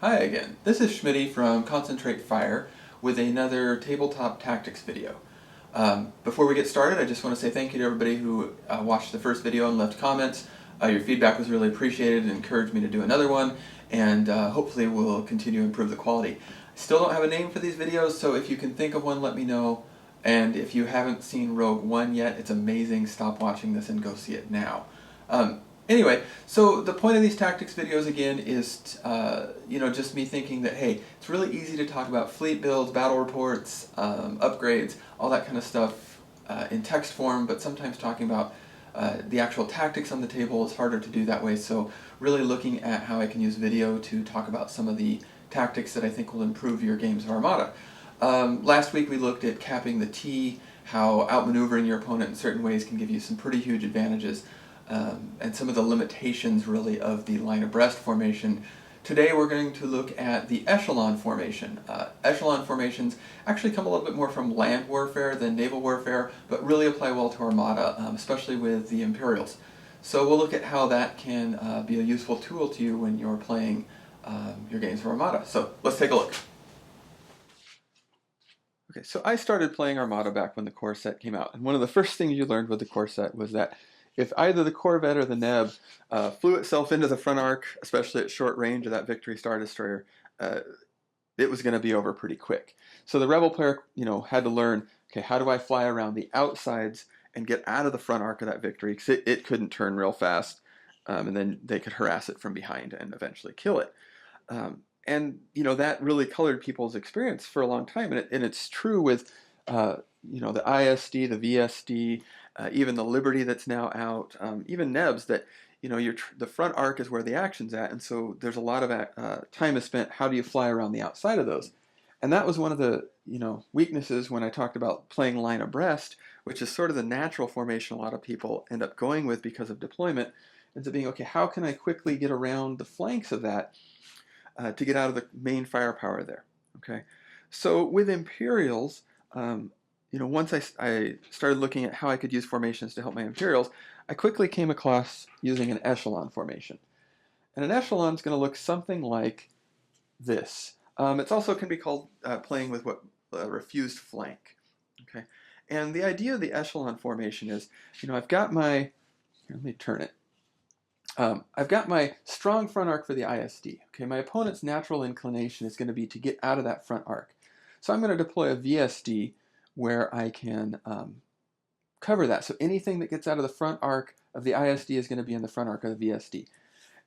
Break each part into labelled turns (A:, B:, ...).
A: Hi again, this is Schmitty from Concentrate Fire with another tabletop tactics video. Before we get started, I just want to say thank you to everybody who watched the first video and left comments. Your feedback was really appreciated and encouraged me to do another one, and hopefully we'll continue to improve the quality. I still don't have a name for these videos, so if you can think of one, let me know. And if you haven't seen Rogue One yet, it's amazing. Stop watching this and go see it now. Anyway, so the point of these tactics videos again is, just me thinking that, hey, it's really easy to talk about fleet builds, battle reports, upgrades, all that kind of stuff in text form, but sometimes talking about the actual tactics on the table is harder to do that way. So really looking at how I can use video to talk about some of the tactics that I think will improve your games of Armada. Last week we looked at capping the T, how outmaneuvering your opponent in certain ways can give you some pretty huge advantages. And some of the limitations really of the line abreast formation. Today we're going to look at the Echelon Formation. Echelon formations actually come a little bit more from land warfare than naval warfare, but really apply well to Armada, especially with the Imperials. So we'll look at how that can be a useful tool to you when you're playing your games for Armada. So let's take a look. Okay, so I started playing Armada back when the core set came out, and one of the first things you learned with the core set was that if either the Corvette or the Neb flew itself into the front arc, especially at short range of that Victory Star Destroyer, it was going to be over pretty quick. So the Rebel player, had to learn, okay, how do I fly around the outsides and get out of the front arc of that Victory? Because it couldn't turn real fast, and then they could harass it from behind and eventually kill it. And that really colored people's experience for a long time, and it's true with the ISD, the VSD, even the Liberty that's now out, even Nebs that the front arc is where the action's at, and so there's a lot of time is spent. How do you fly around the outside of those? And that was one of the weaknesses when I talked about playing line abreast, which is sort of the natural formation a lot of people end up going with because of deployment. Ends up being, okay, how can I quickly get around the flanks of that? To get out of the main firepower there. Okay, so with Imperials, once I started looking at how I could use formations to help my Imperials, I quickly came across using an echelon formation. And an echelon is going to look something like this. It also can be called playing with what refused flank. Okay, and the idea of the echelon formation is, I've got my, let me turn it. I've got my strong front arc for the ISD. Okay, my opponent's natural inclination is going to be to get out of that front arc. So I'm going to deploy a VSD where I can cover that. So anything that gets out of the front arc of the ISD is going to be in the front arc of the VSD.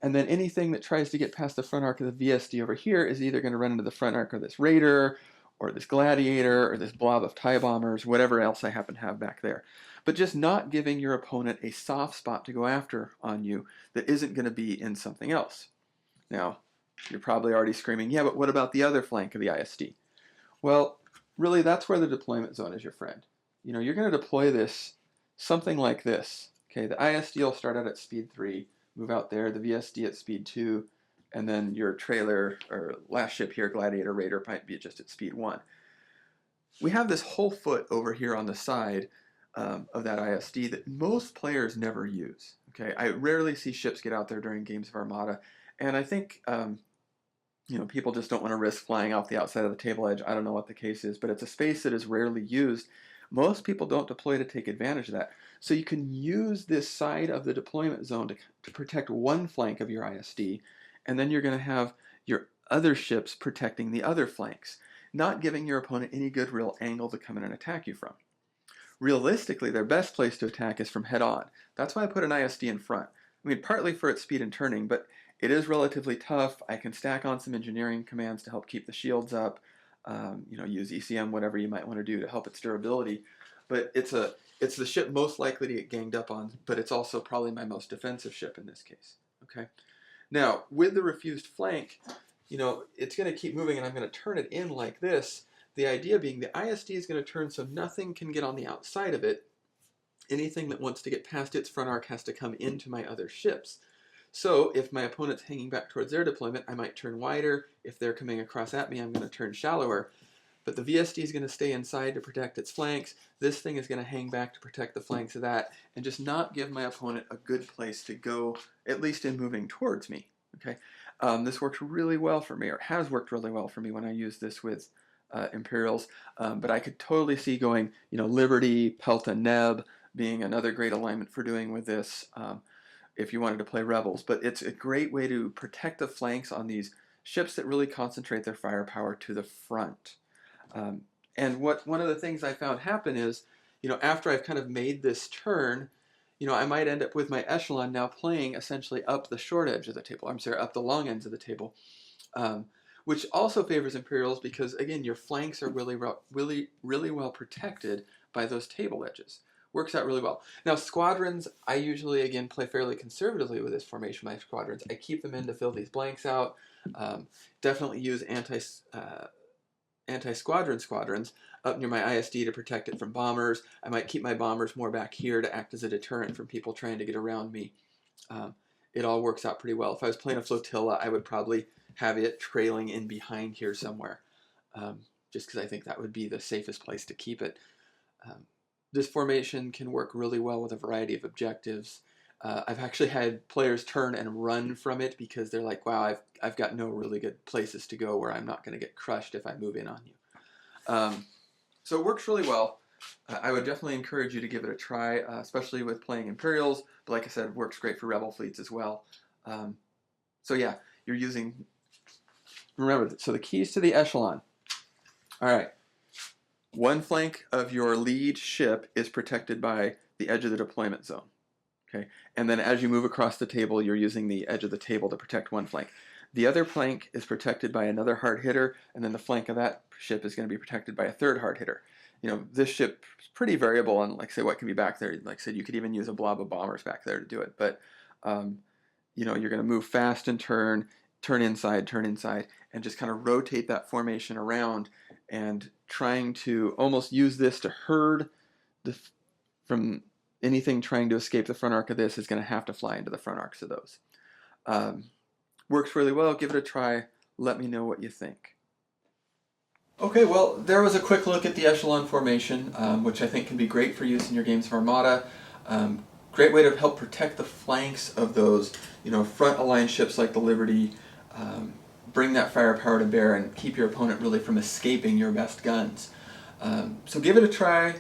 A: And then anything that tries to get past the front arc of the VSD over here is either going to run into the front arc of this Raider, or this Gladiator, or this blob of TIE bombers, whatever else I happen to have back there. But just not giving your opponent a soft spot to go after on you that isn't going to be in something else. Now, you're probably already screaming, yeah, but what about the other flank of the ISD? Well, really, that's where the deployment zone is your friend. You're going to deploy this something like this. Okay, the ISD will start out at speed 3, move out there, the VSD at speed 2, and then your trailer or last ship here, Gladiator Raider, might be just at speed 1. We have this whole foot over here on the side of that ISD that most players never use. Okay, I rarely see ships get out there during games of Armada, and I think people just don't want to risk flying off the outside of the table edge. I don't know what the case is, but it's a space that is rarely used. Most people don't deploy to take advantage of that. So you can use this side of the deployment zone to protect one flank of your ISD, and then you're going to have your other ships protecting the other flanks, not giving your opponent any good real angle to come in and attack you from. Realistically, their best place to attack is from head on. That's why I put an ISD in front. I mean, partly for its speed and turning, but it is relatively tough. I can stack on some engineering commands to help keep the shields up, use ECM, whatever you might want to do to help its durability. But it's the ship most likely to get ganged up on, but it's also probably my most defensive ship in this case. Okay. Now, with the refused flank, it's going to keep moving, and I'm going to turn it in like this. The idea being the ISD is going to turn so nothing can get on the outside of it. Anything that wants to get past its front arc has to come into my other ships. So if my opponent's hanging back towards their deployment, I might turn wider. If they're coming across at me, I'm going to turn shallower. But the VSD is going to stay inside to protect its flanks. This thing is going to hang back to protect the flanks of that, and just not give my opponent a good place to go, at least in moving towards me. Okay, this works really well for me, or has worked really well for me when I use this with Imperials. But I could totally see going, Liberty, Pelta, Neb being another great alignment for doing with this if you wanted to play Rebels. But it's a great way to protect the flanks on these ships that really concentrate their firepower to the front. And one of the things I found happen is, after I've kind of made this turn, I might end up with my Echelon now playing essentially up the short edge of the table. I'm sorry, up the long ends of the table, which also favors Imperials because, again, your flanks are really well protected by those table edges. Works out really well. Now, Squadrons, I usually, again, play fairly conservatively with this formation, my Squadrons. I keep them in to fill these blanks out. Definitely use anti-squadron squadrons up near my ISD to protect it from bombers. I might keep my bombers more back here to act as a deterrent from people trying to get around me. It all works out pretty well. If I was playing a flotilla, I would probably have it trailing in behind here somewhere, just because I think that would be the safest place to keep it. This formation can work really well with a variety of objectives. I've actually had players turn and run from it because they're like, wow, I've got no really good places to go where I'm not going to get crushed if I move in on you. So it works really well. I would definitely encourage you to give it a try, especially with playing Imperials. But like I said, it works great for Rebel fleets as well. So yeah, you're using... Remember, so the keys to the Echelon. All right. One flank of your lead ship is protected by the edge of the deployment zone. Okay, and then as you move across the table, you're using the edge of the table to protect one flank. The other flank is protected by another hard hitter, and then the flank of that ship is going to be protected by a third hard hitter. This ship is pretty variable on, like, say, what can be back there. Like I said, you could even use a blob of bombers back there to do it. But, you're going to move fast and turn inside, and just kind of rotate that formation around and trying to almost use this to herd from anything trying to escape the front arc of this is going to have to fly into the front arcs of those. Works really well. Give it a try. Let me know what you think. Okay, well, there was a quick look at the Echelon Formation, which I think can be great for use in your games of Armada. Great way to help protect the flanks of those, front aligned ships like the Liberty. Bring that firepower to bear and keep your opponent really from escaping your best guns. So give it a try.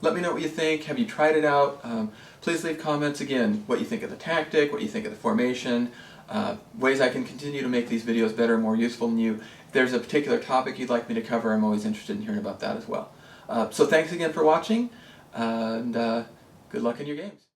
A: Let me know what you think. Have you tried it out? Please leave comments, again, what you think of the tactic, what you think of the formation, ways I can continue to make these videos better and more useful than you. If there's a particular topic you'd like me to cover, I'm always interested in hearing about that as well. So thanks again for watching, and good luck in your games.